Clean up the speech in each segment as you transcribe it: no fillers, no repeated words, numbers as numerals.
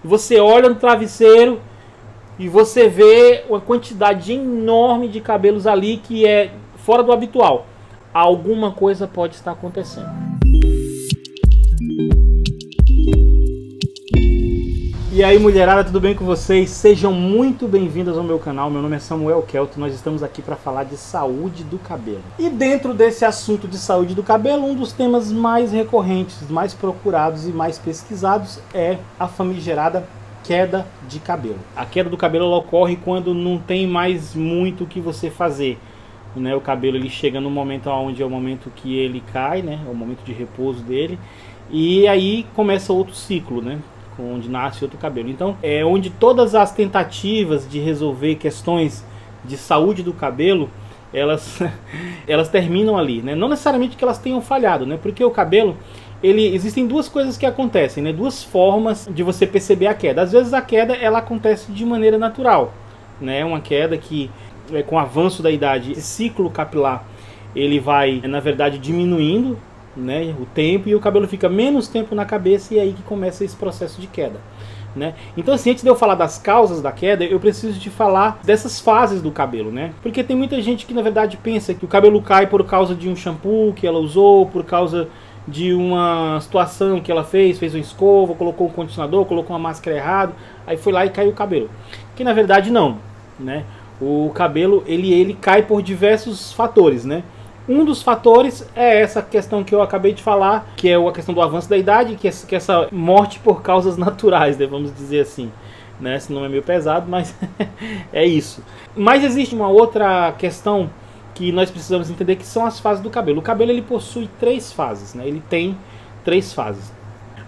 e você olha no travesseiro e você vê uma quantidade enorme de cabelos ali que é fora do habitual. Alguma coisa pode estar acontecendo. E aí, mulherada, tudo bem com vocês? Sejam muito bem-vindas ao meu canal. Meu nome é Samuel Kelto. Nós estamos aqui para falar de saúde do cabelo. E dentro desse assunto de saúde do cabelo, um dos temas mais recorrentes, mais procurados e mais pesquisados é a famigerada queda de cabelo. A queda do cabelo ela ocorre quando não tem mais muito o que você fazer, né? O cabelo ele chega no momento onde é o momento que ele cai, né? É o momento de repouso dele, e aí começa outro ciclo, né? Onde nasce outro cabelo. Então é onde todas as tentativas de resolver questões de saúde do cabelo elas terminam ali, né? Não necessariamente que elas tenham falhado, né? Porque o cabelo existem duas coisas que acontecem, né? Duas formas de você perceber a queda. Às vezes a queda ela acontece de maneira natural, né? Uma queda que com o avanço da idade, esse ciclo capilar ele vai na verdade diminuindo, né, o tempo, e o cabelo fica menos tempo na cabeça, e é aí que começa esse processo de queda, né? Então assim, antes de eu falar das causas da queda, eu preciso de falar dessas fases do cabelo, né? Porque tem muita gente que na verdade pensa que o cabelo cai por causa de um shampoo que ela usou, por causa de uma situação que ela fez uma escova, colocou um condicionador, colocou uma máscara errado, aí foi lá e caiu o cabelo. Que na verdade não, né? O cabelo ele cai por diversos fatores, né? Um dos fatores é essa questão que eu acabei de falar, que é a questão do avanço da idade, que é essa morte por causas naturais, né, vamos dizer assim, né? Esse nome é meio pesado, mas é isso. Mas existe uma outra questão que nós precisamos entender, que são as fases do cabelo. O cabelo ele possui três fases, né? Ele tem três fases.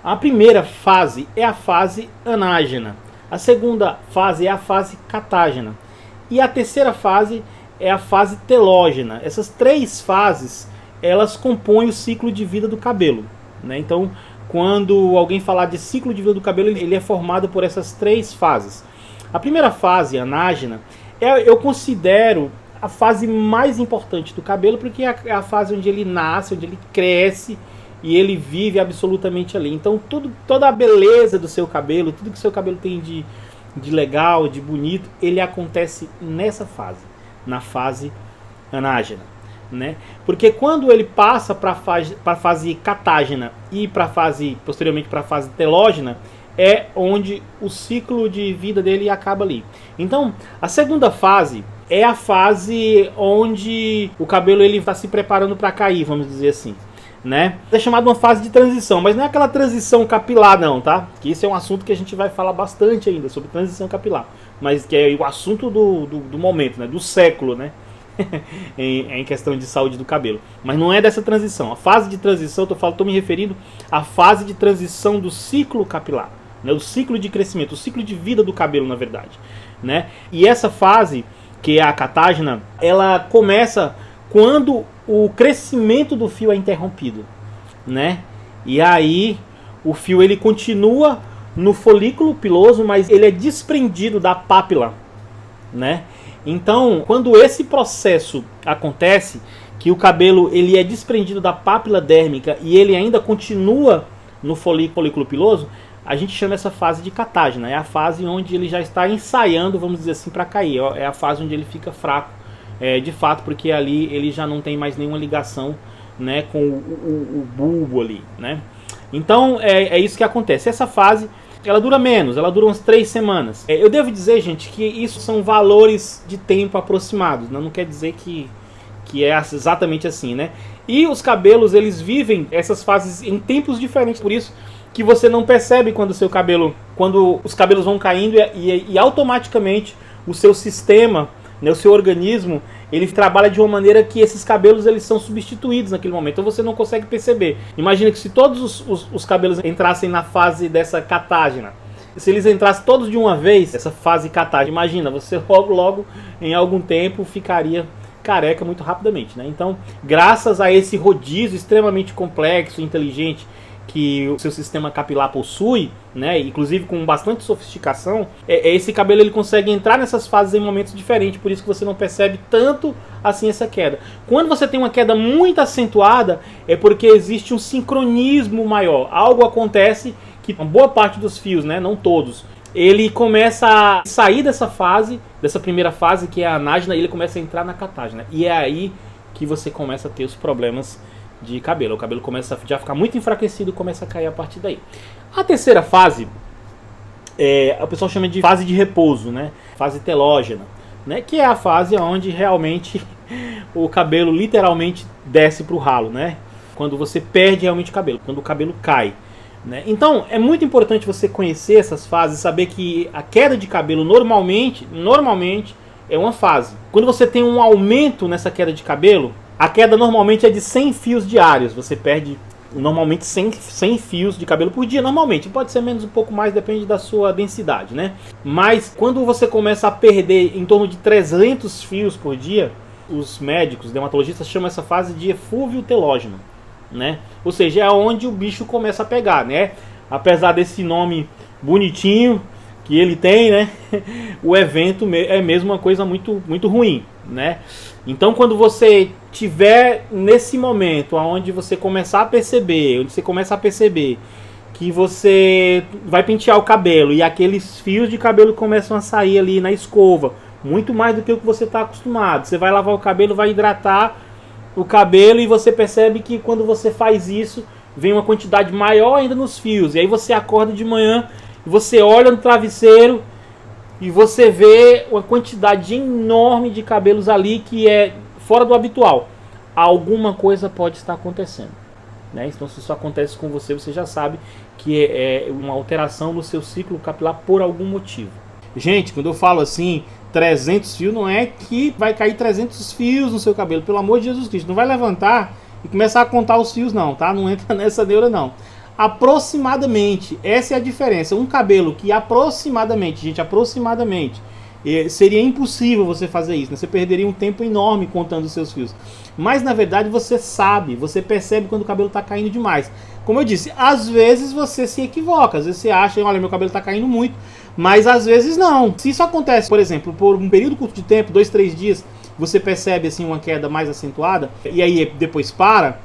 A primeira fase é a fase anágena. A segunda fase é a fase catágena. E a terceira fase é a fase telógena. Essas três fases, elas compõem o ciclo de vida do cabelo, né? Então, quando alguém falar de ciclo de vida do cabelo, ele é formado por essas três fases. A primeira fase, anágena, eu considero a fase mais importante do cabelo, porque é a fase onde ele nasce, onde ele cresce e ele vive absolutamente ali. Então, toda a beleza do seu cabelo, tudo que o seu cabelo tem de legal, de bonito, ele acontece nessa fase, na fase anágena, né? Porque quando ele passa para a fase catágena e posteriormente para a fase telógena, é onde o ciclo de vida dele acaba ali. Então, a segunda fase é a fase onde o cabelo ele está se preparando para cair, vamos dizer assim, né? É chamada uma fase de transição, mas não é aquela transição capilar não, tá? Que isso é um assunto que a gente vai falar bastante ainda, sobre transição capilar, mas que é o assunto do momento, né? Do século, né? em questão de saúde do cabelo. Mas não é dessa transição. A fase de transição, estou me referindo à fase de transição do ciclo capilar, né? O ciclo de crescimento, o ciclo de vida do cabelo, na verdade, né? E essa fase, que é a catágena, ela começa quando o crescimento do fio é interrompido, né? E aí o fio ele continua no folículo piloso, mas ele é desprendido da pápila, né? Então, quando esse processo acontece, que o cabelo ele é desprendido da pápila dérmica e ele ainda continua no folículo piloso, a gente chama essa fase de catágena. É a fase onde ele já está ensaiando, vamos dizer assim, para cair. É a fase onde ele fica fraco, de fato, porque ali ele já não tem mais nenhuma ligação, né, com o bulbo ali, né? Então é isso que acontece. Essa fase ela dura menos, ela dura umas 3 semanas. Eu devo dizer, gente, que isso são valores de tempo aproximados, não quer dizer que é exatamente assim, né? E os cabelos eles vivem essas fases em tempos diferentes, por isso que você não percebe quando os cabelos vão caindo e automaticamente o seu sistema, né, o seu organismo, ele trabalha de uma maneira que esses cabelos eles são substituídos naquele momento. Então você não consegue perceber. Imagina que se todos os cabelos entrassem na fase dessa catágena, se eles entrassem todos de uma vez, essa fase catágena, imagina, você logo em algum tempo ficaria careca muito rapidamente, né? Então, graças a esse rodízio extremamente complexo e inteligente que o seu sistema capilar possui, né, inclusive com bastante sofisticação, esse cabelo ele consegue entrar nessas fases em momentos diferentes, por isso que você não percebe tanto assim essa queda. Quando você tem uma queda muito acentuada, é porque existe um sincronismo maior, algo acontece que uma boa parte dos fios, né, não todos, ele começa a sair dessa fase, dessa primeira fase que é a anágena, e ele começa a entrar na catágena. E é aí que você começa a ter os problemas de cabelo. O cabelo começa a já ficar muito enfraquecido e começa a cair a partir daí. A terceira fase, o pessoal chama de fase de repouso, né? Fase telógena, né? Que é a fase onde realmente o cabelo literalmente desce para o ralo, né? Quando você perde realmente o cabelo, quando o cabelo cai, né? Então é muito importante você conhecer essas fases, saber que a queda de cabelo normalmente é uma fase. Quando você tem um aumento nessa queda de cabelo, a queda normalmente é de 100 fios diários. Você perde normalmente 100 fios de cabelo por dia, normalmente. Pode ser menos, um pouco mais, depende da sua densidade, né? Mas quando você começa a perder em torno de 300 fios por dia, os médicos, dermatologistas, chamam essa fase de eflúvio telógeno, né? Ou seja, é onde o bicho começa a pegar, né? Apesar desse nome bonitinho que ele tem, né? O evento é mesmo uma coisa muito, muito ruim, né? Então, quando você tiver nesse momento onde você começar a perceber, que você vai pentear o cabelo e aqueles fios de cabelo começam a sair ali na escova, muito mais do que o que você está acostumado. Você vai lavar o cabelo, vai hidratar o cabelo e você percebe que quando você faz isso, vem uma quantidade maior ainda nos fios. E aí você acorda de manhã, você olha no travesseiro e você vê uma quantidade enorme de cabelos ali que é fora do habitual. Alguma coisa pode estar acontecendo, né? Então, se isso acontece com você, você já sabe que é uma alteração no seu ciclo capilar por algum motivo. Gente, quando eu falo assim, 300 fios, não é que vai cair 300 fios no seu cabelo, pelo amor de Jesus Cristo. Não vai levantar e começar a contar os fios não, tá? Não entra nessa neura não. Aproximadamente, essa é a diferença. Um cabelo que aproximadamente, gente, seria impossível você fazer isso, né? Você perderia um tempo enorme contando os seus fios. Mas na verdade você sabe, você percebe quando o cabelo está caindo demais. Como eu disse, às vezes você se equivoca, às vezes você acha, olha, meu cabelo está caindo muito, mas às vezes não. Se isso acontece, por exemplo, por um período curto de tempo, 2, 3 dias, você percebe assim uma queda mais acentuada e aí depois para,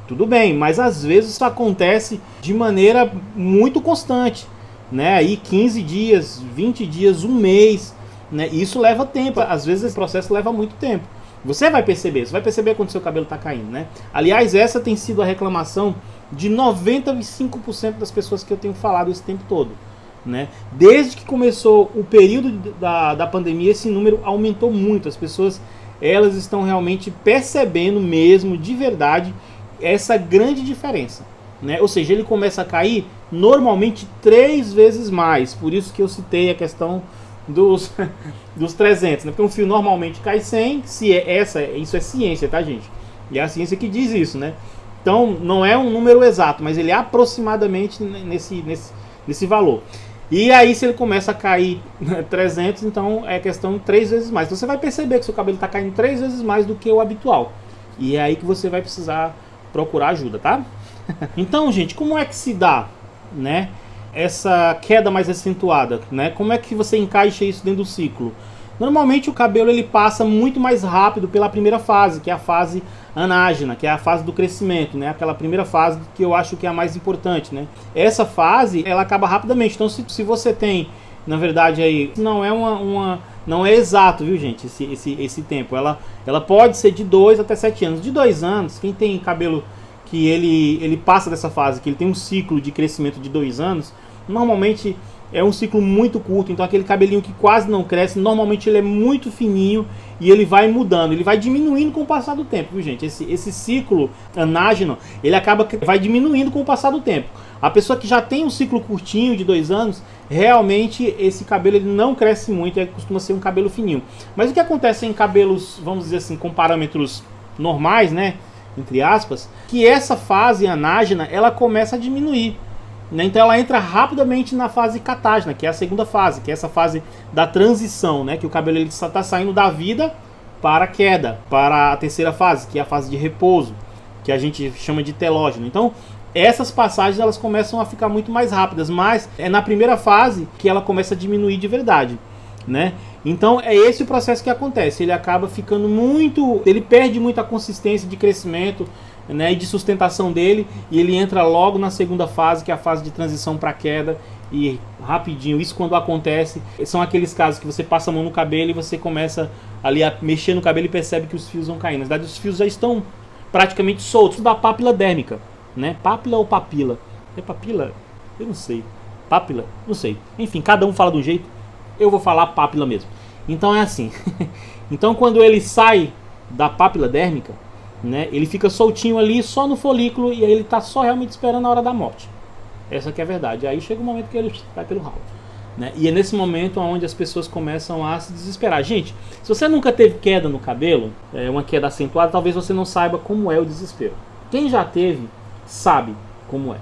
tudo bem, mas às vezes isso acontece de maneira muito constante, né? Aí 15 dias, 20 dias, um mês, né? Isso leva tempo, às vezes esse processo leva muito tempo. Você vai perceber quando seu cabelo está caindo, né? Aliás, essa tem sido a reclamação de 95% das pessoas que eu tenho falado esse tempo todo, né? Desde que começou o período da pandemia, esse número aumentou muito. As pessoas, elas estão realmente percebendo mesmo, de verdade, essa grande diferença, né? Ou seja, ele começa a cair normalmente 3 vezes mais. Por isso que eu citei a questão dos 300, né? Porque um fio normalmente cai 100, isso é ciência, tá, gente? E é a ciência que diz isso, né? Então, não é um número exato, mas ele é aproximadamente nesse valor. E aí, se ele começa a cair 300, então é questão 3 vezes mais. Então, você vai perceber que seu cabelo está caindo 3 vezes mais do que o habitual. E é aí que você vai precisar procurar ajuda, tá? Então, gente, como é que se dá, né, essa queda mais acentuada, né? Como é que você encaixa isso dentro do ciclo? Normalmente o cabelo ele passa muito mais rápido pela primeira fase, que é a fase anágena, que é a fase do crescimento, né? Aquela primeira fase que eu acho que é a mais importante, né? Essa fase, ela acaba rapidamente. Então, se você tem, na verdade, aí não é não é exato, viu, gente? Esse tempo, ela pode ser de 2 até 7 anos. De 2 anos, quem tem cabelo que ele passa dessa fase, que ele tem um ciclo de crescimento de 2 anos, normalmente é um ciclo muito curto. Então aquele cabelinho que quase não cresce, normalmente ele é muito fininho e ele vai mudando, ele vai diminuindo com o passar do tempo, viu, gente? Esse ciclo anágeno, ele vai diminuindo com o passar do tempo. A pessoa que já tem um ciclo curtinho de 2 anos, realmente esse cabelo ele não cresce muito, ele costuma ser um cabelo fininho. Mas o que acontece em cabelos, vamos dizer assim, com parâmetros normais, né, entre aspas, que essa fase anágena, ela começa a diminuir, né? Então ela entra rapidamente na fase catágena, que é a segunda fase, que é essa fase da transição, né? Que o cabelo está saindo da vida para a queda, para a terceira fase, que é a fase de repouso, que a gente chama de telógeno. Então essas passagens elas começam a ficar muito mais rápidas, mas é na primeira fase que ela começa a diminuir de verdade, né? Então é esse o processo que acontece. Ele acaba ficando ele perde muito a consistência de crescimento, né, e de sustentação dele, e ele entra logo na segunda fase, que é a fase de transição para queda, e rapidinho, isso quando acontece, são aqueles casos que você passa a mão no cabelo e você começa ali a mexer no cabelo e percebe que os fios vão caindo. Na verdade, os fios já estão praticamente soltos da pápila dérmica, né? Pápila ou papila? É papila? Eu não sei. Pápila? Não sei. Enfim, cada um fala de um jeito, eu vou falar pápila mesmo. Então é assim. Então quando ele sai da pápila dérmica, né, ele fica soltinho ali só no folículo e aí ele está só realmente esperando a hora da morte. Essa que é a verdade. Aí chega o momento que ele vai pelo ralo, né? E é nesse momento onde as pessoas começam a se desesperar. Gente, se você nunca teve queda no cabelo, uma queda acentuada, talvez você não saiba como é o desespero. Quem já teve, sabe como é,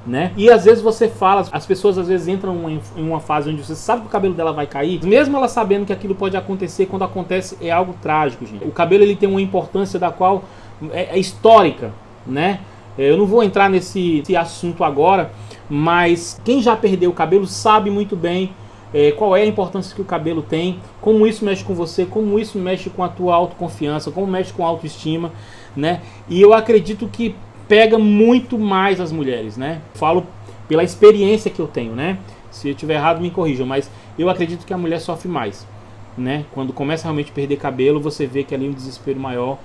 né? E às vezes você fala, as pessoas às vezes entram em uma fase onde você sabe que o cabelo dela vai cair, mesmo ela sabendo que aquilo pode acontecer, quando acontece é algo trágico, gente. O cabelo ele tem uma importância da qual é histórica, né? Eu não vou entrar nesse assunto agora, mas quem já perdeu o cabelo sabe muito bem qual é a importância que o cabelo tem, como isso mexe com você, como isso mexe com a tua autoconfiança, como mexe com a autoestima, né? E eu acredito que pega muito mais as mulheres, né? Falo pela experiência que eu tenho, né? Se eu estiver errado, me corrijam, mas eu acredito que a mulher sofre mais, né? Quando começa realmente a perder cabelo, você vê que ali é um desespero maior,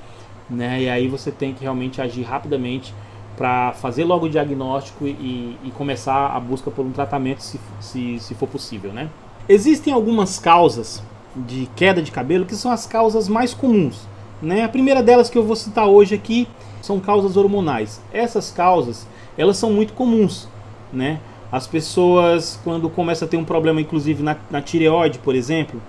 né? E aí você tem que realmente agir rapidamente para fazer logo o diagnóstico e começar a busca por um tratamento se for possível, né? Existem algumas causas de queda de cabelo que são as causas mais comuns, né? A primeira delas que eu vou citar hoje aqui são causas hormonais. Essas causas, elas são muito comuns, né? As pessoas, quando começam a ter um problema, inclusive na tireoide, por exemplo,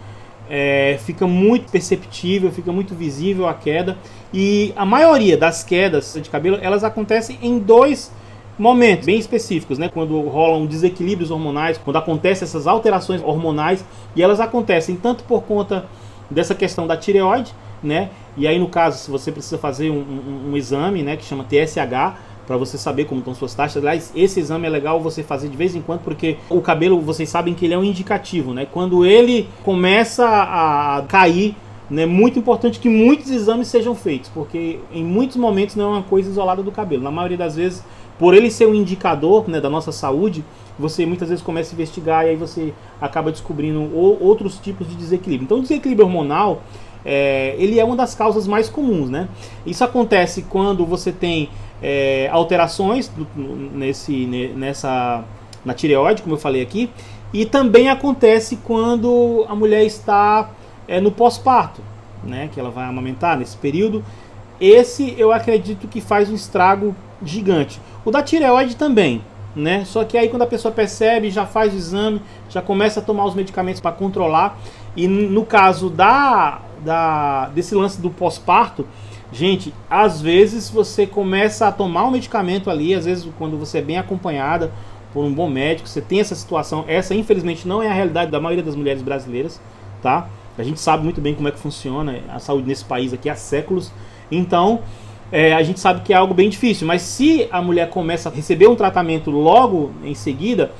fica muito perceptível, fica muito visível a queda. E a maioria das quedas de cabelo, elas acontecem em dois momentos bem específicos, né? Quando rolam desequilíbrios hormonais, quando acontecem essas alterações hormonais, e elas acontecem tanto por conta dessa questão da tireoide, né? E aí no caso, se você precisa fazer um exame, né, que chama TSH, para você saber como estão suas taxas. Aliás, esse exame é legal você fazer de vez em quando, porque o cabelo, vocês sabem que ele é um indicativo, né? Quando ele começa a cair, é muito importante que muitos exames sejam feitos, porque em muitos momentos não é uma coisa isolada do cabelo. Na maioria das vezes, por ele ser um indicador, né, da nossa saúde, você muitas vezes começa a investigar e aí você acaba descobrindo outros tipos de desequilíbrio. Então o desequilíbrio hormonal, ele é uma das causas mais comuns, né? Isso acontece quando você tem alterações na tireoide, como eu falei aqui, e também acontece quando a mulher está no pós-parto, né, que ela vai amamentar nesse período. Esse eu acredito que faz um estrago gigante. O da tireoide também, né? Só que aí quando a pessoa percebe, já faz o exame, já começa a tomar os medicamentos para controlar. E no caso desse lance do pós-parto, gente, às vezes você começa a tomar um medicamento ali, às vezes quando você é bem acompanhada por um bom médico, você tem essa situação. Essa infelizmente não é a realidade da maioria das mulheres brasileiras, tá? A gente sabe muito bem como é que funciona a saúde nesse país aqui há séculos. Então, a gente sabe que é algo bem difícil. Mas se a mulher começa a receber um tratamento logo em seguida,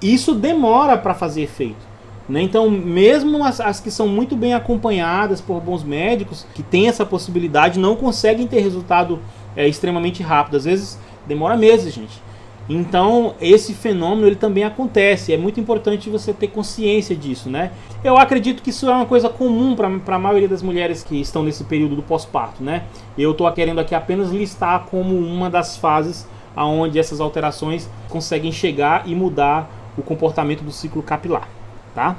isso demora para fazer efeito, né? Então, mesmo as que são muito bem acompanhadas por bons médicos, que têm essa possibilidade, não conseguem ter resultado extremamente rápido. Às vezes, demora meses, gente. Então, esse fenômeno ele também acontece. É muito importante você ter consciência disso, né? Eu acredito que isso é uma coisa comum para a maioria das mulheres que estão nesse período do pós-parto, né? Eu estou querendo aqui apenas listar como uma das fases onde essas alterações conseguem chegar e mudar o comportamento do ciclo capilar, tá?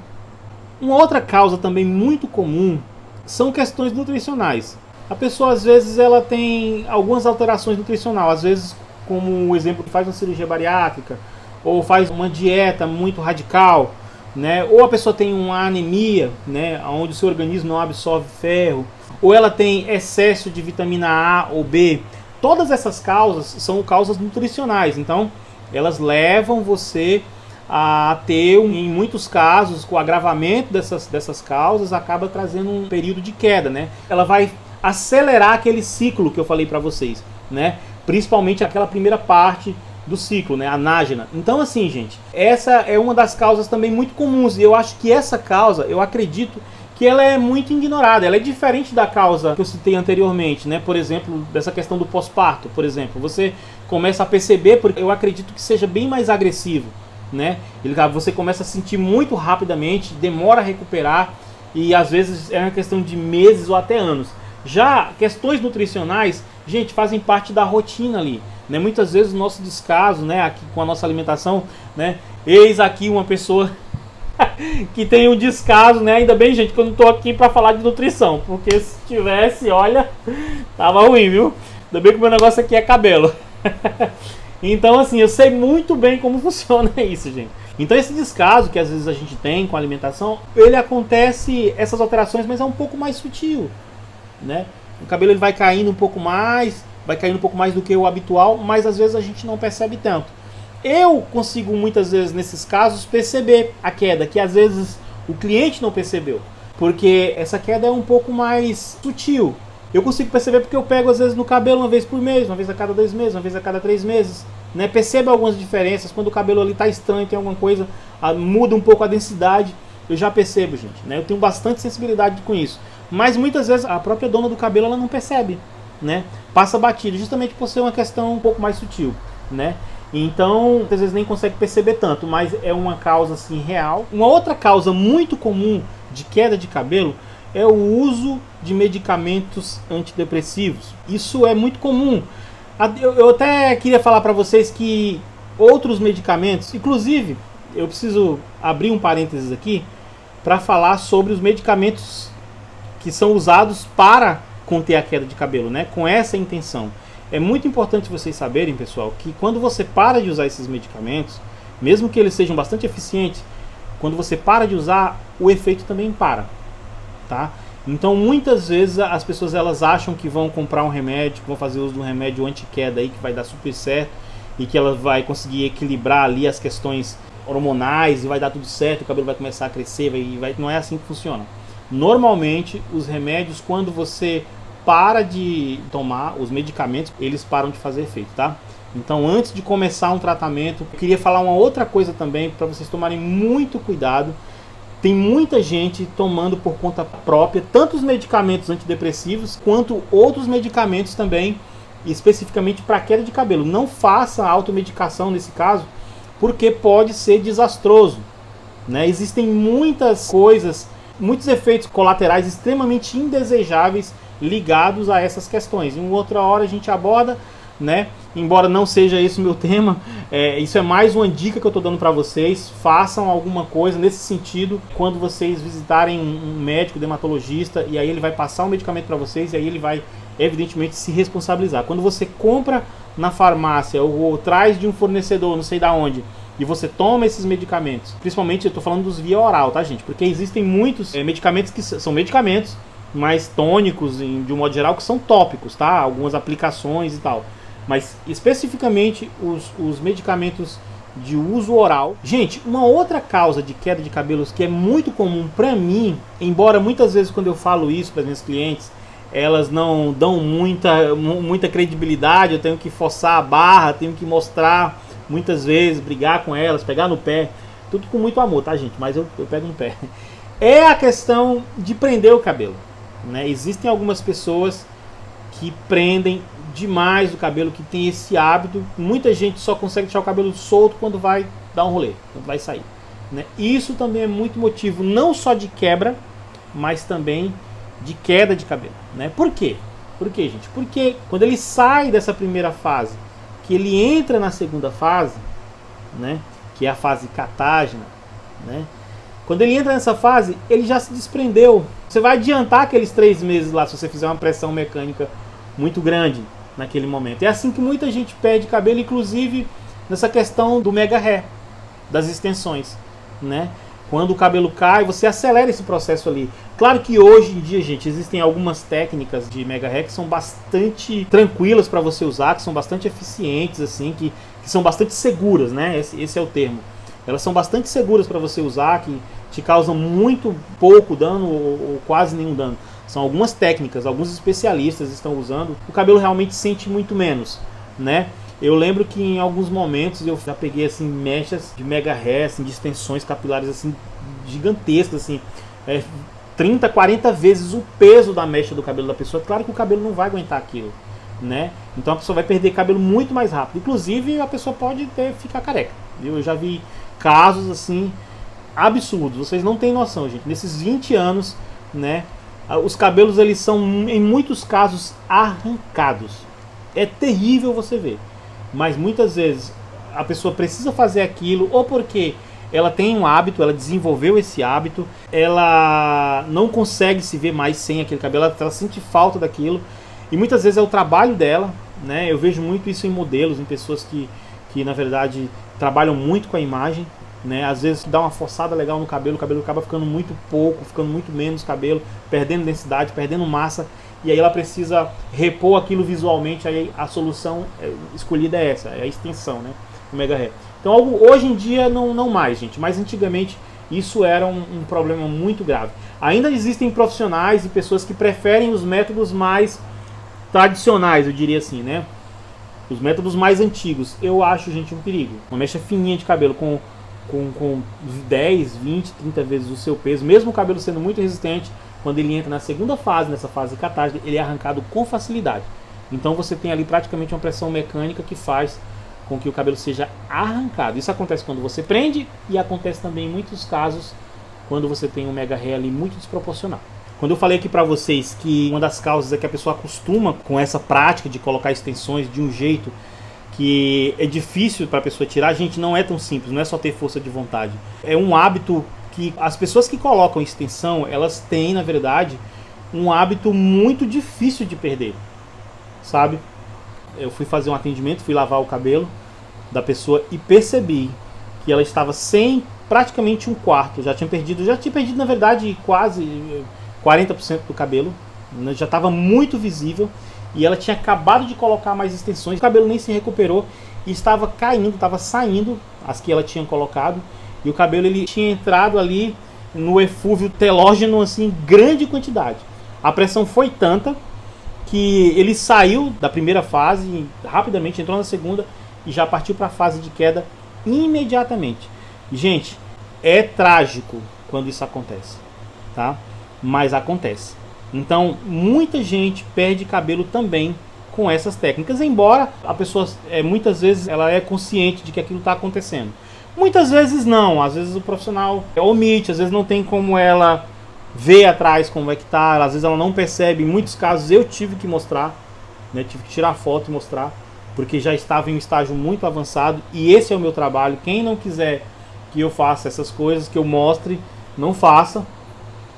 Uma outra causa também muito comum são questões nutricionais. A pessoa às vezes ela tem algumas alterações nutricionais, às vezes como o exemplo que faz uma cirurgia bariátrica, ou faz uma dieta muito radical, né? Ou a pessoa tem uma anemia, né, onde o seu organismo não absorve ferro, ou ela tem excesso de vitamina A ou B. Todas essas causas são causas nutricionais, então elas levam você a ter, em muitos casos, com o agravamento dessas causas, acaba trazendo um período de queda, né? Ela vai acelerar aquele ciclo que eu falei para vocês, né? Principalmente aquela primeira parte do ciclo, né, a anágena. Então assim, gente, essa é uma das causas também muito comuns, e eu acho que essa causa, eu acredito que porque ela é muito ignorada. Ela é diferente da causa que eu citei anteriormente, né? Por exemplo, dessa questão do pós-parto, por exemplo. Você começa a perceber, porque eu acredito que seja bem mais agressivo, né? Você começa a sentir muito rapidamente, demora a recuperar e às vezes é uma questão de meses ou até anos. Já questões nutricionais, gente, fazem parte da rotina ali, né? Muitas vezes o nosso descaso, né, aqui com a nossa alimentação, né? Eis aqui uma pessoa que tem um descaso, né? Ainda bem, gente, que eu não tô aqui para falar de nutrição, porque se tivesse, olha, tava ruim, viu? Ainda bem que o meu negócio aqui é cabelo. Então, assim, eu sei muito bem como funciona isso, gente. Então, esse descaso que às vezes a gente tem com a alimentação, ele acontece, essas alterações, mas é um pouco mais sutil, né? O cabelo ele vai caindo um pouco mais, do que o habitual, mas às vezes a gente não percebe tanto. Eu consigo muitas vezes nesses casos perceber a queda, que às vezes o cliente não percebeu, porque essa queda é um pouco mais sutil. Eu consigo perceber porque eu pego às vezes no cabelo uma vez por mês, uma vez a cada 2 meses, uma vez a cada 3 meses, né? Percebo algumas diferenças, quando o cabelo ali está estranho, tem alguma coisa, muda um pouco a densidade, eu já percebo, gente, né? Eu tenho bastante sensibilidade com isso, mas muitas vezes a própria dona do cabelo ela não percebe, né? Passa batido, justamente por ser uma questão um pouco mais sutil, né? Então, às vezes nem consegue perceber tanto, mas é uma causa assim real. Uma outra causa muito comum de queda de cabelo é o uso de medicamentos antidepressivos. Isso é muito comum. Eu até queria falar para vocês que outros medicamentos, inclusive, eu preciso abrir um parênteses aqui para falar sobre os medicamentos que são usados para conter a queda de cabelo, né? Com essa intenção. É muito importante vocês saberem, pessoal, que quando você para de usar esses medicamentos, mesmo que eles sejam bastante eficientes, quando você para de usar, o efeito também para, tá? Então, muitas vezes as pessoas elas acham que vão comprar um remédio, que vão fazer uso de um remédio anti-queda aí que vai dar super certo e que ela vai conseguir equilibrar ali as questões hormonais e vai dar tudo certo, o cabelo vai começar a crescer, não é assim que funciona. Normalmente, os remédios, quando você para de tomar os medicamentos, eles param de fazer efeito, tá? Então, antes de começar um tratamento, eu queria falar uma outra coisa também, para vocês tomarem muito cuidado. Tem muita gente tomando por conta própria, tanto os medicamentos antidepressivos, quanto outros medicamentos também, especificamente para queda de cabelo. Não faça automedicação nesse caso, porque pode ser desastroso, né? Existem muitas coisas, muitos efeitos colaterais extremamente indesejáveis ligados a essas questões. Em uma outra hora a gente aborda, né? Embora não seja esse o meu tema, isso é mais uma dica que eu estou dando para vocês. Façam alguma coisa nesse sentido quando vocês visitarem um médico dermatologista, e aí ele vai passar um medicamento para vocês e aí ele vai evidentemente se responsabilizar. Quando você compra na farmácia ou traz de um fornecedor, não sei da onde, e você toma esses medicamentos, principalmente eu estou falando dos via oral, tá, gente? Porque existem muitos medicamentos que são medicamentos mais tônicos, de um modo geral, que são tópicos, tá? Algumas aplicações e tal. Mas especificamente os medicamentos de uso oral. Gente, uma outra causa de queda de cabelos que é muito comum para mim, embora muitas vezes quando eu falo isso para as minhas clientes, elas não dão muita credibilidade, eu tenho que forçar a barra, tenho que mostrar muitas vezes, brigar com elas, pegar no pé, tudo com muito amor, tá, gente? Mas eu pego no pé. É a questão de prender o cabelo, né? Existem algumas pessoas que prendem demais o cabelo, que tem esse hábito. Muita gente só consegue deixar o cabelo solto quando vai dar um rolê, quando vai sair, né? Isso também é muito motivo não só de quebra, mas também de queda de cabelo, né? Por quê? Por quê, gente? Porque quando ele sai dessa primeira fase, que ele entra na segunda fase, né, que é a fase catágena, né? Quando ele entra nessa fase, ele já se desprendeu. Você vai adiantar aqueles 3 meses lá se você fizer uma pressão mecânica muito grande naquele momento. É assim que muita gente perde cabelo, inclusive nessa questão do mega hair, das extensões, né? Quando o cabelo cai, você acelera esse processo ali. Claro que hoje em dia, gente, existem algumas técnicas de mega hair que são bastante tranquilas para você usar, que são bastante eficientes, assim, que são bastante seguras, né? Esse é o termo. Elas são bastante seguras para você usar, que te causam muito pouco dano ou quase nenhum dano. São algumas técnicas, alguns especialistas estão usando. O cabelo realmente sente muito menos, né? Eu lembro que em alguns momentos eu já peguei assim mechas de mega hair, assim, de extensões capilares assim gigantescas, assim, 30, 40 vezes o peso da mecha do cabelo da pessoa. Claro que o cabelo não vai aguentar aquilo, né? Então a pessoa vai perder cabelo muito mais rápido. Inclusive a pessoa pode ficar careca, viu? Eu já vi casos assim absurdos. Vocês não têm noção, gente. Nesses 20 anos, né? Os cabelos eles são em muitos casos arrancados. É terrível você ver. Mas muitas vezes a pessoa precisa fazer aquilo ou porque ela tem um hábito, ela desenvolveu esse hábito, ela não consegue se ver mais sem aquele cabelo, ela sente falta daquilo. E muitas vezes é o trabalho dela, né? Eu vejo muito isso em modelos, em pessoas que na verdade trabalham muito com a imagem, né? Às vezes dá uma forçada legal no cabelo, o cabelo acaba ficando muito pouco, ficando muito menos cabelo, perdendo densidade, perdendo massa, e aí ela precisa repor aquilo visualmente. Aí a solução escolhida é essa, é a extensão, né? O mega hair. Então hoje em dia não mais, gente, mas antigamente isso era um problema muito grave. Ainda existem profissionais e pessoas que preferem os métodos mais tradicionais, eu diria assim, né? Os métodos mais antigos. Eu acho, gente, um perigo. Uma mecha fininha de cabelo com 10, 20, 30 vezes o seu peso, mesmo o cabelo sendo muito resistente, quando ele entra na segunda fase, nessa fase de catagem, ele é arrancado com facilidade. Então você tem ali praticamente uma pressão mecânica que faz com que o cabelo seja arrancado. Isso acontece quando você prende e acontece também em muitos casos quando você tem um mega hair ali muito desproporcional. Quando eu falei aqui pra vocês que uma das causas é que a pessoa acostuma com essa prática de colocar extensões de um jeito que é difícil para a pessoa tirar, gente, não é tão simples, não é só ter força de vontade. É um hábito que as pessoas que colocam extensão, elas têm, na verdade, um hábito muito difícil de perder, sabe? Eu fui fazer um atendimento, fui lavar o cabelo da pessoa e percebi que ela estava sem praticamente um quarto. Já tinha perdido na verdade quase 40% do cabelo, né? Já estava muito visível e ela tinha acabado de colocar mais extensões. O cabelo nem se recuperou e estava caindo, estava saindo as que ela tinha colocado, e o cabelo ele tinha entrado ali no eflúvio telógeno assim, em grande quantidade. A pressão foi tanta que ele saiu da primeira fase rapidamente, entrou na segunda e já partiu para a fase de queda imediatamente. Gente, é trágico quando isso acontece, tá? Mas acontece. Então, muita gente perde cabelo também com essas técnicas, embora a pessoa muitas vezes ela é consciente de que aquilo está acontecendo. Muitas vezes não, às vezes o profissional omite, às vezes não tem como ela ver atrás como é que tá, às vezes ela não percebe. Em muitos casos eu tive que mostrar, né, tive que tirar foto e mostrar, porque já estava em um estágio muito avançado, e esse é o meu trabalho. Quem não quiser que eu faça essas coisas, que eu mostre, não faça,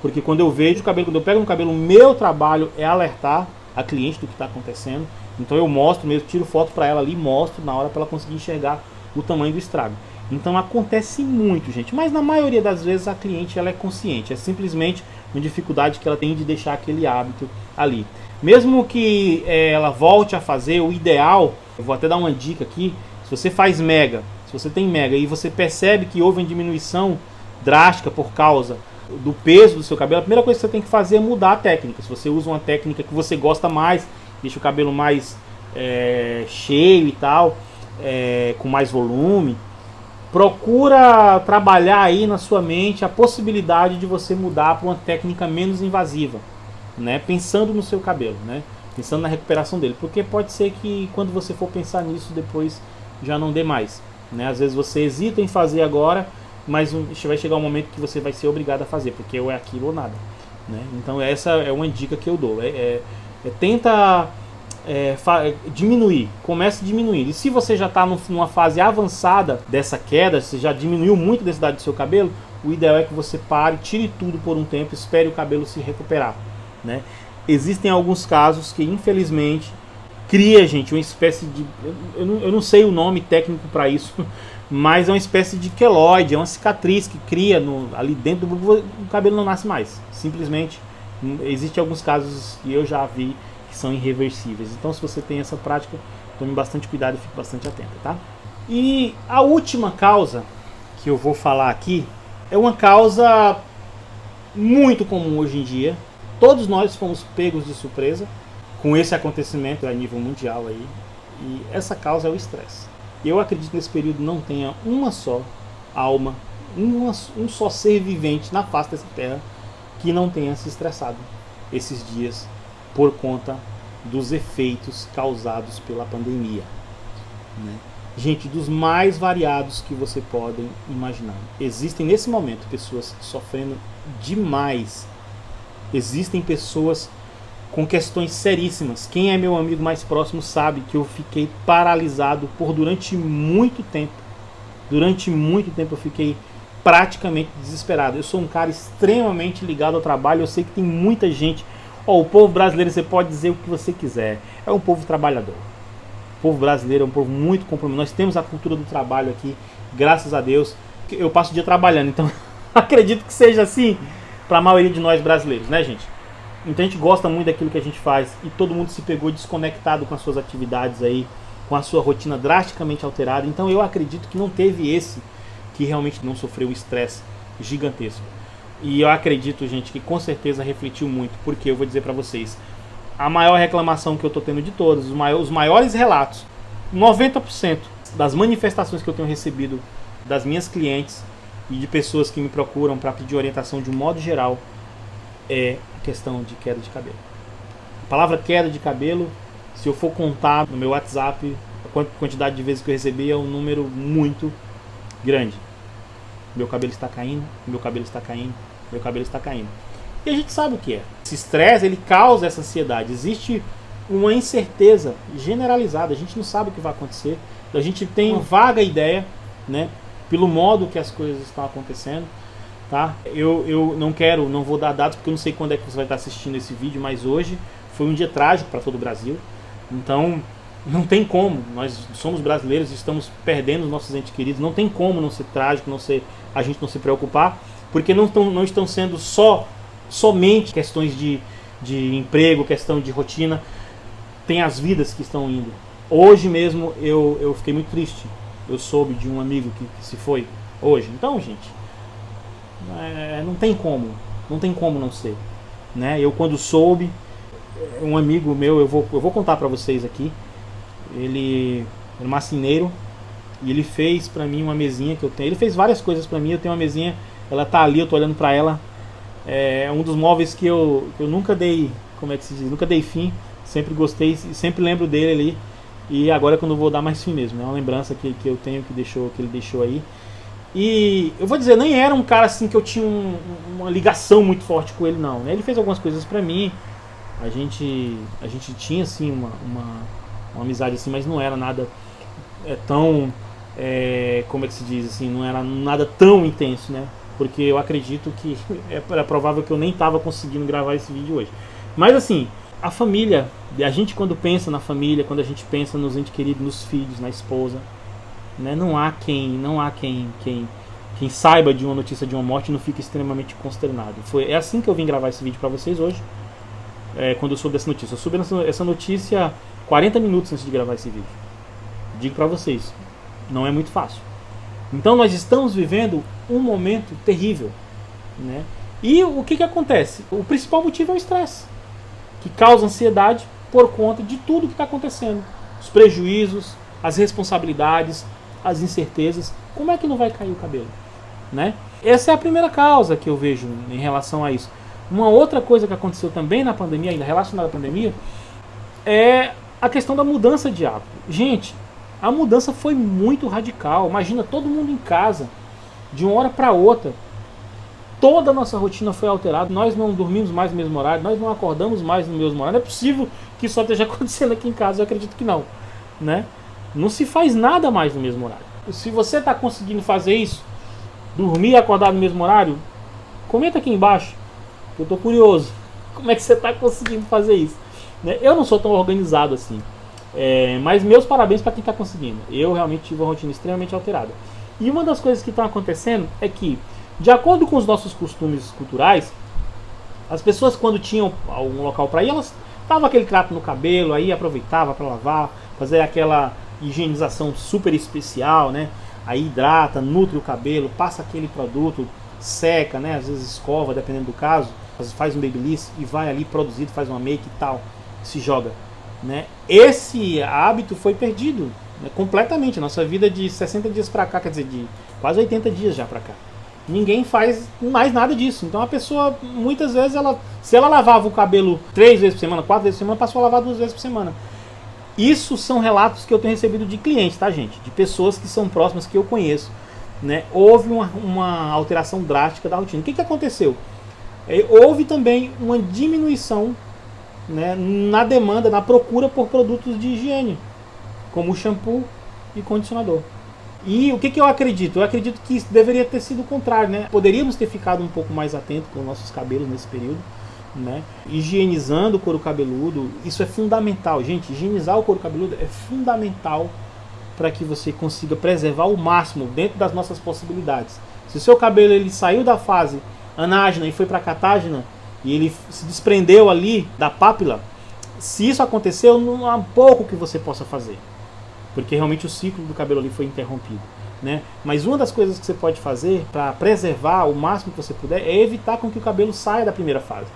porque quando eu vejo o cabelo, quando eu pego no cabelo, o meu trabalho é alertar a cliente do que está acontecendo. Então eu mostro mesmo, tiro foto para ela ali, mostro na hora para ela conseguir enxergar o tamanho do estrago. Então acontece muito, gente, mas na maioria das vezes a cliente ela é consciente, é simplesmente uma dificuldade que ela tem de deixar aquele hábito ali. Mesmo que ela volte a fazer, o ideal, eu vou até dar uma dica aqui, se você faz mega, se você tem mega e você percebe que houve uma diminuição drástica por causa do peso do seu cabelo, a primeira coisa que você tem que fazer é mudar a técnica. Se você usa uma técnica que você gosta mais, deixa o cabelo mais cheio e tal, com mais volume, procura trabalhar aí na sua mente a possibilidade de você mudar para uma técnica menos invasiva, né? Pensando no seu cabelo, né? Pensando na recuperação dele, porque pode ser que quando você for pensar nisso depois já não dê mais, né? Às vezes você hesita em fazer agora, mas vai chegar um momento que você vai ser obrigado a fazer, porque ou é aquilo ou nada, né? Então essa é uma dica que eu dou, tenta diminuir, comece a diminuir. E se você já está numa fase avançada dessa queda, você já diminuiu muito a densidade do seu cabelo, o ideal é que você pare, tire tudo por um tempo, espere o cabelo se recuperar, né? Existem alguns casos que infelizmente cria, gente, uma espécie de, eu não sei o nome técnico para isso, mas é uma espécie de queloide, é uma cicatriz que cria ali dentro do bulbo, o cabelo não nasce mais, simplesmente. Existem alguns casos que eu já vi que são irreversíveis. Então se você tem essa prática, tome bastante cuidado e fique bastante atento, tá? E a última causa que eu vou falar aqui é uma causa muito comum hoje em dia. Todos nós fomos pegos de surpresa com esse acontecimento a nível mundial aí, e essa causa é o estresse. Eu acredito que nesse período não tenha uma só alma, um só ser vivente na face dessa terra que não tenha se estressado esses dias por conta dos efeitos causados pela pandemia, né? Gente, dos mais variados que você pode imaginar. Existem nesse momento pessoas sofrendo demais. Existem pessoas com questões seríssimas. Quem é meu amigo mais próximo sabe que eu fiquei paralisado durante muito tempo. Durante muito tempo eu fiquei praticamente desesperado. Eu sou um cara extremamente ligado ao trabalho. Eu sei que tem muita gente. O povo brasileiro, você pode dizer o que você quiser, é um povo trabalhador. O povo brasileiro é um povo muito comprometido. Nós temos a cultura do trabalho aqui, graças a Deus. Eu passo o dia trabalhando, então acredito que seja assim para a maioria de nós brasileiros, né, gente? Então a gente gosta muito daquilo que a gente faz e todo mundo se pegou desconectado com as suas atividades aí, com a sua rotina drasticamente alterada. Então eu acredito que não teve esse que realmente não sofreu um estresse gigantesco. E eu acredito, gente, que com certeza refletiu muito, porque eu vou dizer para vocês, a maior reclamação que eu tô tendo de todos, os maiores relatos, 90% das manifestações que eu tenho recebido das minhas clientes e de pessoas que me procuram para pedir orientação de um modo geral, é a questão de queda de cabelo. A palavra queda de cabelo, se eu for contar no meu WhatsApp, a quantidade de vezes que eu recebi é um número muito grande. Meu cabelo está caindo, meu cabelo está caindo, meu cabelo está caindo. E a gente sabe o que é. Esse estresse, ele causa essa ansiedade. Existe uma incerteza generalizada. A gente não sabe o que vai acontecer. A gente tem uma vaga ideia, né, pelo modo que as coisas estão acontecendo. Tá? Eu não vou dar dados porque eu não sei quando é que você vai estar assistindo esse vídeo, mas hoje foi um dia trágico para todo o Brasil. Então, não tem como. Nós somos brasileiros e estamos perdendo os nossos entes queridos. Não tem como não ser trágico, a gente não se preocupar, porque não estão sendo somente questões de emprego, questão de rotina. Tem as vidas que estão indo. Hoje mesmo eu fiquei muito triste. Eu soube de um amigo que se foi hoje. Então, gente, não tem como não ser, né? Eu quando soube, um amigo meu, eu vou contar pra vocês aqui. Ele era marceneiro e ele fez pra mim uma mesinha que eu tenho. Ele fez várias coisas pra mim. Eu tenho uma mesinha, ela tá ali, eu tô olhando pra ela. É um dos móveis que eu nunca dei, como é que se diz? Nunca dei fim. Sempre gostei, sempre lembro dele ali. E agora quando eu vou dar mais fim mesmo. É uma lembrança que eu tenho que ele deixou aí. E eu vou dizer, nem era um cara assim que eu tinha uma ligação muito forte com ele, não, né? Ele fez algumas coisas pra mim. A gente tinha assim uma amizade assim, mas não era nada tão, como é que se diz assim, não era nada tão intenso, né? Porque eu acredito que é provável que eu nem estava conseguindo gravar esse vídeo hoje. Mas assim, a família, a gente quando pensa na família, quando a gente pensa nos entes queridos, nos filhos, na esposa, né? Não há quem saiba de uma notícia de uma morte e não fique extremamente consternado. É assim que eu vim gravar esse vídeo para vocês hoje. Quando eu soube dessa notícia. Eu soube essa notícia 40 minutos antes de gravar esse vídeo. Digo para vocês, não é muito fácil. Então nós estamos vivendo um momento terrível, né? E o que acontece? O principal motivo é o estresse, que causa ansiedade por conta de tudo que está acontecendo. Os prejuízos, as responsabilidades, as incertezas. Como é que não vai cair o cabelo, né? Essa é a primeira causa que eu vejo em relação a isso. Uma outra coisa que aconteceu também na pandemia, ainda relacionada à pandemia, é a questão da mudança de hábito. Gente, a mudança foi muito radical. Imagina todo mundo em casa, de uma hora para outra. Toda a nossa rotina foi alterada. Nós não dormimos mais no mesmo horário, nós não acordamos mais no mesmo horário. Não é possível que isso esteja acontecendo aqui em casa, eu acredito que não, né? Não se faz nada mais no mesmo horário. Se você está conseguindo fazer isso, dormir e acordar no mesmo horário, comenta aqui embaixo. Eu estou curioso. Como é que você está conseguindo fazer isso? Né? Eu não sou tão organizado assim. Mas meus parabéns para quem está conseguindo. Eu realmente tive uma rotina extremamente alterada. E uma das coisas que estão acontecendo é que, de acordo com os nossos costumes culturais, as pessoas quando tinham algum local para ir, elas davam aquele trato no cabelo, aí aproveitava para lavar, fazer aquela higienização super especial, né? Aí hidrata, nutre o cabelo, passa aquele produto, seca, né? Às vezes escova, dependendo do caso, faz um babyliss e vai ali produzido, faz uma make e tal, se joga, né? Esse hábito foi perdido, né, completamente. Nossa vida de 60 dias para cá, quer dizer, de quase 80 dias já para cá, Ninguém faz mais nada disso. Então a pessoa, muitas vezes, se ela lavava o cabelo 3 vezes por semana, 4 vezes por semana, passou a lavar 2 vezes por semana. Isso são relatos que eu tenho recebido de clientes, tá, gente? De pessoas que são próximas, que eu conheço. Né? Houve uma alteração drástica da rotina. O que aconteceu? Houve também uma diminuição, né, na demanda, na procura por produtos de higiene, como shampoo e condicionador. E o que eu acredito? Eu acredito que isso deveria ter sido o contrário, né? Poderíamos ter ficado um pouco mais atentos com nossos cabelos nesse período, né? Higienizando o couro cabeludo, isso é fundamental, gente. Higienizar o couro cabeludo é fundamental para que você consiga preservar o máximo dentro das nossas possibilidades. Se o seu cabelo ele saiu da fase anágena e foi para catágena, e ele se desprendeu ali da pápila, se isso aconteceu, não há pouco que você possa fazer, porque realmente o ciclo do cabelo ali foi interrompido, né? Mas uma das coisas que você pode fazer para preservar o máximo que você puder é evitar com que o cabelo saia da primeira fase,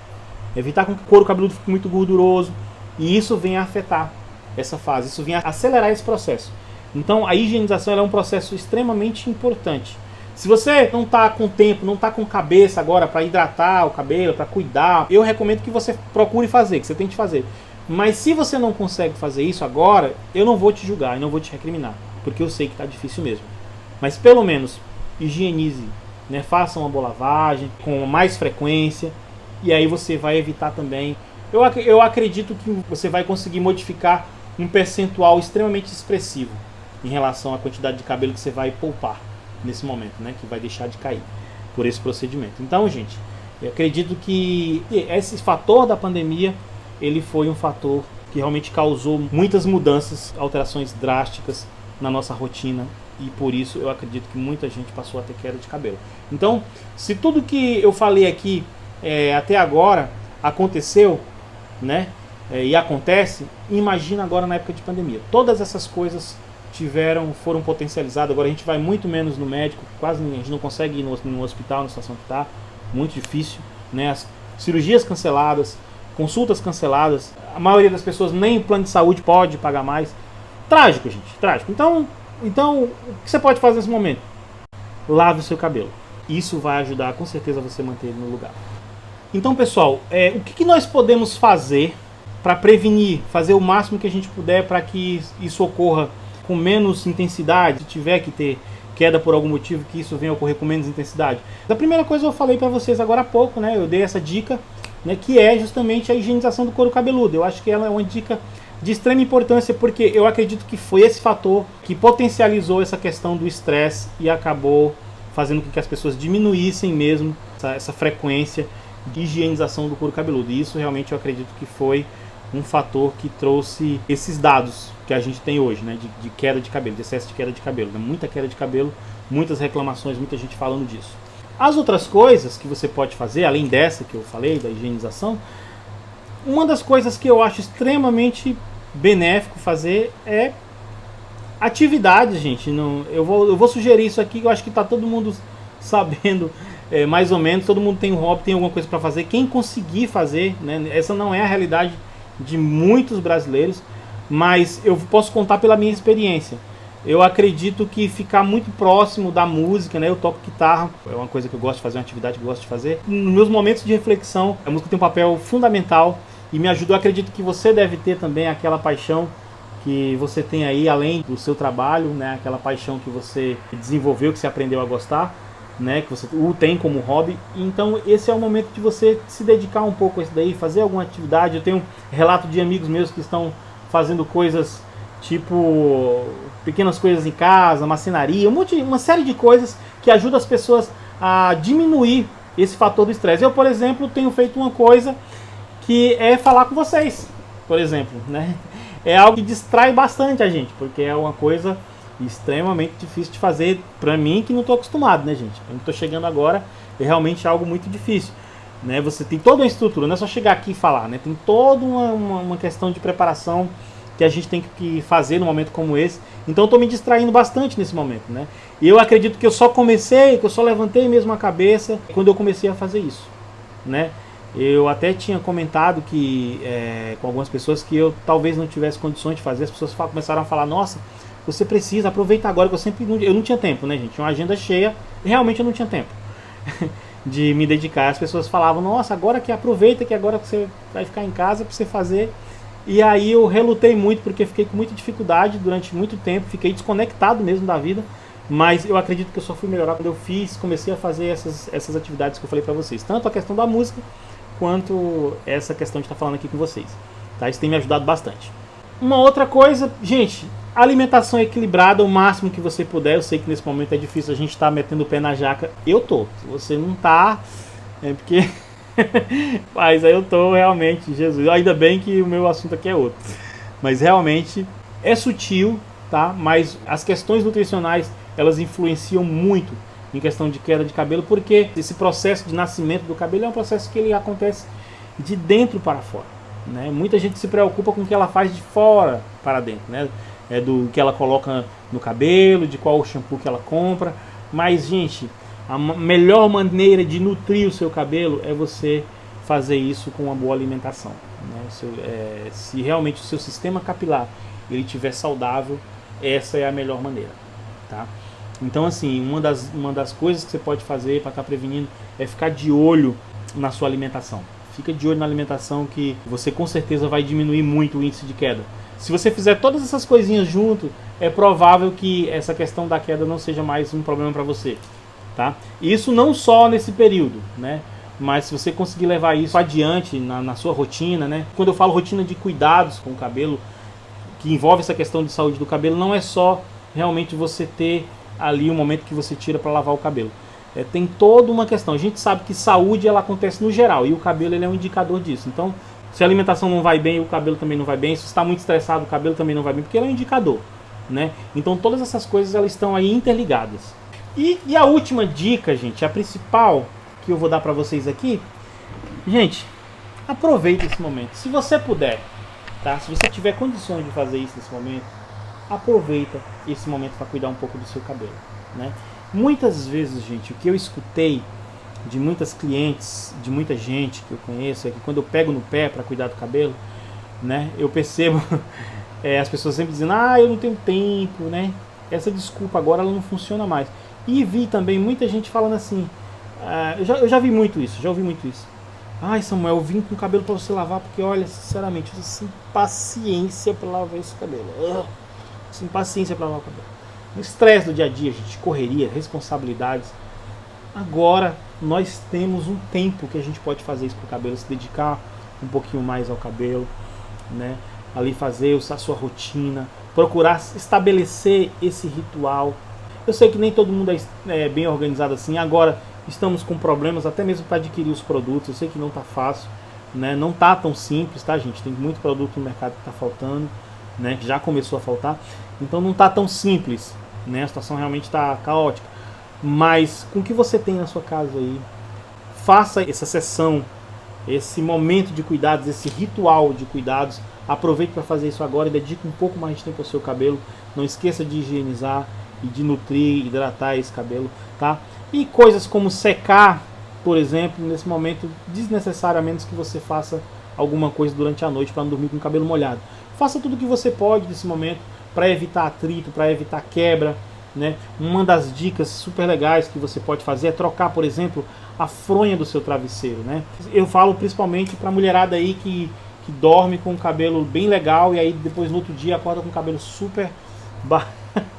evitar com que o couro cabeludo fique muito gorduroso, e isso venha a afetar essa fase, isso venha a acelerar esse processo. Então a higienização é um processo extremamente importante. Se você não está com tempo, não está com cabeça agora para hidratar o cabelo, para cuidar, eu recomendo que você procure fazer, que você tente fazer. Mas se você não consegue fazer isso agora, eu não vou te julgar e não vou te recriminar, porque eu sei que está difícil mesmo. Mas pelo menos higienize, né? Faça uma boa lavagem com mais frequência, e aí você vai evitar também. Eu acredito que você vai conseguir modificar um percentual extremamente expressivo em relação à quantidade de cabelo que você vai poupar nesse momento, né? Que vai deixar de cair por esse procedimento. Então, gente, eu acredito que esse fator da pandemia, ele foi um fator que realmente causou muitas mudanças, alterações drásticas na nossa rotina, e por isso eu acredito que muita gente passou a ter queda de cabelo. Então, se tudo que eu falei aqui até agora aconteceu, né, e acontece, imagina agora na época de pandemia. Todas essas coisas foram potencializadas. Agora a gente vai muito menos no médico, quase ninguém, a gente não consegue ir no hospital na situação que está, muito difícil, né? As cirurgias canceladas, consultas canceladas, a maioria das pessoas nem o plano de saúde pode pagar mais. Trágico, gente, trágico. Então o que você pode fazer nesse momento? Lave o seu cabelo. Isso vai ajudar com certeza você manter ele no lugar. Então, pessoal, o que nós podemos fazer para prevenir, fazer o máximo que a gente puder para que isso ocorra com menos intensidade, se tiver que ter queda por algum motivo, que isso venha a ocorrer com menos intensidade? A primeira coisa eu falei para vocês agora há pouco, né? Eu dei essa dica, né, que é justamente a higienização do couro cabeludo. Eu acho que ela é uma dica de extrema importância, porque eu acredito que foi esse fator que potencializou essa questão do estresse e acabou fazendo com que as pessoas diminuíssem mesmo essa frequência de higienização do couro cabeludo. E isso realmente eu acredito que foi um fator que trouxe esses dados que a gente tem hoje, né, de queda de cabelo, de excesso de queda de cabelo, né, muita queda de cabelo, muitas reclamações, muita gente falando disso. As outras coisas que você pode fazer, além dessa que eu falei, da higienização, uma das coisas que eu acho extremamente benéfico fazer é atividades, gente. Eu vou sugerir isso aqui, que eu acho que está todo mundo sabendo, mais ou menos, todo mundo tem um hobby, tem alguma coisa para fazer. Quem conseguir fazer, né, essa não é a realidade de muitos brasileiros, mas eu posso contar pela minha experiência. Eu acredito que ficar muito próximo da música, né? Eu toco guitarra, é uma coisa que eu gosto de fazer, uma atividade que eu gosto de fazer. Nos meus momentos de reflexão, a música tem um papel fundamental e me ajuda. Eu acredito que você deve ter também aquela paixão que você tem aí, além do seu trabalho, né? Aquela paixão que você desenvolveu, que você aprendeu a gostar, né? Que você tem como hobby. Então esse é o momento de você se dedicar um pouco a isso daí, fazer alguma atividade. Eu tenho relato de amigos meus que estão fazendo coisas tipo pequenas coisas em casa, marcenaria, uma série de coisas que ajudam as pessoas a diminuir esse fator do estresse. Eu, por exemplo, tenho feito uma coisa que é falar com vocês, por exemplo, né? É algo que distrai bastante a gente, porque é uma coisa extremamente difícil de fazer para mim, que não estou acostumado, né, gente? Eu não estou chegando agora, é realmente algo muito difícil, né? Você tem toda uma estrutura, não é só chegar aqui e falar, né? Tem toda uma questão de preparação que a gente tem que fazer num momento como esse. Então eu estou me distraindo bastante nesse momento, né? E eu acredito que eu só levantei mesmo a cabeça quando eu comecei a fazer isso, né? Eu até tinha comentado que com algumas pessoas que eu talvez não tivesse condições de fazer. As pessoas começaram a falar: nossa, você precisa, aproveita agora, que eu não tinha tempo, né, gente? Uma agenda cheia, realmente eu não tinha tempo. de me dedicar. As pessoas falavam, nossa, agora que aproveita que agora você vai ficar em casa para você fazer. E aí eu relutei muito, porque fiquei com muita dificuldade durante muito tempo, fiquei desconectado mesmo da vida. Mas eu acredito que eu só fui melhorar quando eu comecei a fazer essas atividades que eu falei para vocês. Tanto a questão da música, quanto essa questão de estar falando aqui com vocês. Tá? Isso tem me ajudado bastante. Uma outra coisa, gente, alimentação equilibrada o máximo que você puder. Eu sei que nesse momento é difícil a gente estar metendo o pé na jaca. Eu tô. Se você não tá, é porque... Mas aí eu tô realmente, Jesus. Ainda bem que o meu assunto aqui é outro. Mas realmente é sutil, tá? Mas as questões nutricionais, elas influenciam muito em questão de queda de cabelo, porque esse processo de nascimento do cabelo é um processo que ele acontece de dentro para fora, né? Muita gente se preocupa com o que ela faz de fora para dentro, né? Do que ela coloca no cabelo, de qual shampoo que ela compra. Mas, gente, a melhor maneira de nutrir o seu cabelo é você fazer isso com uma boa alimentação, né? Se realmente o seu sistema capilar ele estiver saudável, essa é a melhor maneira, tá? Então, assim, uma das coisas que você pode fazer para estar prevenindo é ficar de olho na sua alimentação. Fica de olho na alimentação, que você com certeza vai diminuir muito o índice de queda. Se você fizer todas essas coisinhas junto, é provável que essa questão da queda não seja mais um problema para você, tá? Isso não só nesse período, né? Mas se você conseguir levar isso adiante na sua rotina, né? Quando eu falo rotina de cuidados com o cabelo, que envolve essa questão de saúde do cabelo, não é só realmente você ter ali um momento que você tira para lavar o cabelo. Tem toda uma questão. A gente sabe que saúde ela acontece no geral, e o cabelo ele é um indicador disso. Então, se a alimentação não vai bem, o cabelo também não vai bem. Se você está muito estressado, o cabelo também não vai bem, porque ele é um indicador, né? Então todas essas coisas elas estão aí interligadas. E a última dica, gente, a principal que eu vou dar para vocês aqui, gente, aproveita esse momento. Se você puder, tá? Se você tiver condições de fazer isso nesse momento, aproveita esse momento para cuidar um pouco do seu cabelo, né? Muitas vezes, gente, o que eu escutei de muitas clientes, de muita gente que eu conheço, é que quando eu pego no pé para cuidar do cabelo, né, eu percebo as pessoas sempre dizendo, eu não tenho tempo, né? Essa desculpa agora ela não funciona mais. E vi também muita gente falando assim, eu já vi muito isso, já ouvi muito isso. Ai, Samuel, eu vim com o cabelo para você lavar, porque olha, sinceramente, eu tô sem paciência para lavar esse cabelo. Sem paciência para lavar o cabelo. O estresse do dia a dia, gente, correria, responsabilidades. Agora nós temos um tempo que a gente pode fazer isso pro cabelo, se dedicar um pouquinho mais ao cabelo, né? Ali fazer a sua rotina, procurar estabelecer esse ritual. Eu sei que nem todo mundo é bem organizado assim. Agora estamos com problemas até mesmo para adquirir os produtos. Eu sei que não tá fácil, né? Não tá tão simples, tá, gente? Tem muito produto no mercado que tá faltando, né? Que já começou a faltar. Então não tá tão simples, né? A situação realmente está caótica. Mas com o que você tem na sua casa aí, faça essa sessão, esse momento de cuidados, esse ritual de cuidados. Aproveite para fazer isso agora e dedique um pouco mais de tempo ao seu cabelo. Não esqueça de higienizar e de nutrir, hidratar esse cabelo, tá? E coisas como secar, por exemplo, nesse momento desnecessário, a menos que você faça alguma coisa durante a noite para não dormir com o cabelo molhado. Faça tudo o que você pode nesse momento para evitar atrito, para evitar quebra, né? Uma das dicas super legais que você pode fazer é trocar, por exemplo, a fronha do seu travesseiro, né? Eu falo principalmente para a mulherada aí que dorme com o cabelo bem legal e aí depois no outro dia acorda com o cabelo super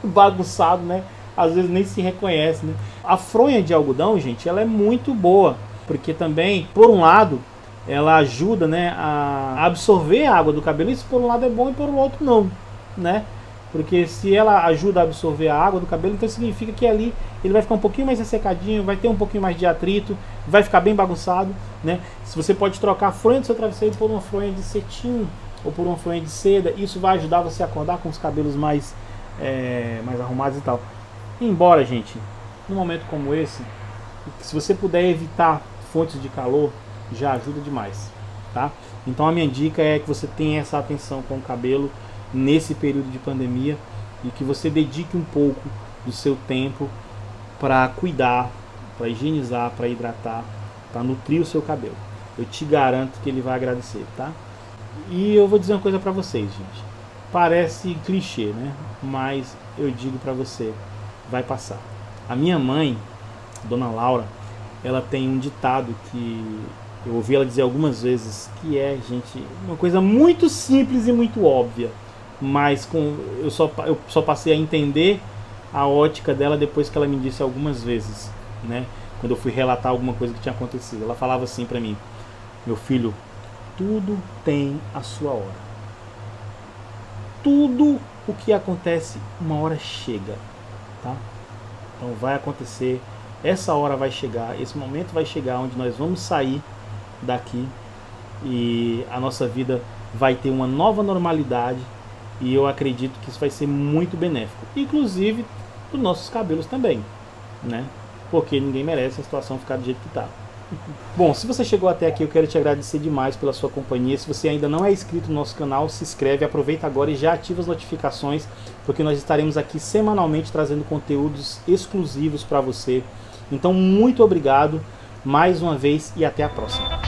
bagunçado, né? Às vezes nem se reconhece, né? A fronha de algodão, gente, ela é muito boa, porque também, por um lado, ela ajuda, né, a absorver a água do cabelo. Isso por um lado é bom e por outro não, né? Porque se ela ajuda a absorver a água do cabelo, então significa que ali ele vai ficar um pouquinho mais ressecadinho, vai ter um pouquinho mais de atrito, vai ficar bem bagunçado, né? Se você pode trocar a fronha do seu travesseiro por uma fronha de cetim ou por uma fronha de seda, isso vai ajudar você a acordar com os cabelos mais arrumados e tal. Embora, gente, num momento como esse, se você puder evitar fontes de calor, já ajuda demais, tá? Então a minha dica é que você tenha essa atenção com o cabelo nesse período de pandemia e que você dedique um pouco do seu tempo para cuidar, para higienizar, para hidratar, para nutrir o seu cabelo. Eu te garanto que ele vai agradecer, tá? E eu vou dizer uma coisa para vocês, gente. Parece clichê, né? Mas eu digo para você, vai passar. A minha mãe, Dona Laura, ela tem um ditado que eu ouvi ela dizer algumas vezes, que é, gente, uma coisa muito simples e muito óbvia, mas eu só passei a entender a ótica dela depois que ela me disse algumas vezes, né? Quando eu fui relatar alguma coisa que tinha acontecido. Ela falava assim pra mim: meu filho, tudo tem a sua hora. Tudo o que acontece, uma hora chega, tá? Então vai acontecer, essa hora vai chegar, esse momento vai chegar onde nós vamos sair daqui e a nossa vida vai ter uma nova normalidade, e eu acredito que isso vai ser muito benéfico, inclusive para os nossos cabelos também, né? Porque ninguém merece a situação ficar do jeito que está. Bom, se você chegou até aqui, eu quero te agradecer demais pela sua companhia. Se você ainda não é inscrito no nosso canal, se inscreve, aproveita agora e já ativa as notificações, porque nós estaremos aqui semanalmente trazendo conteúdos exclusivos para você. Então, muito obrigado mais uma vez e até a próxima.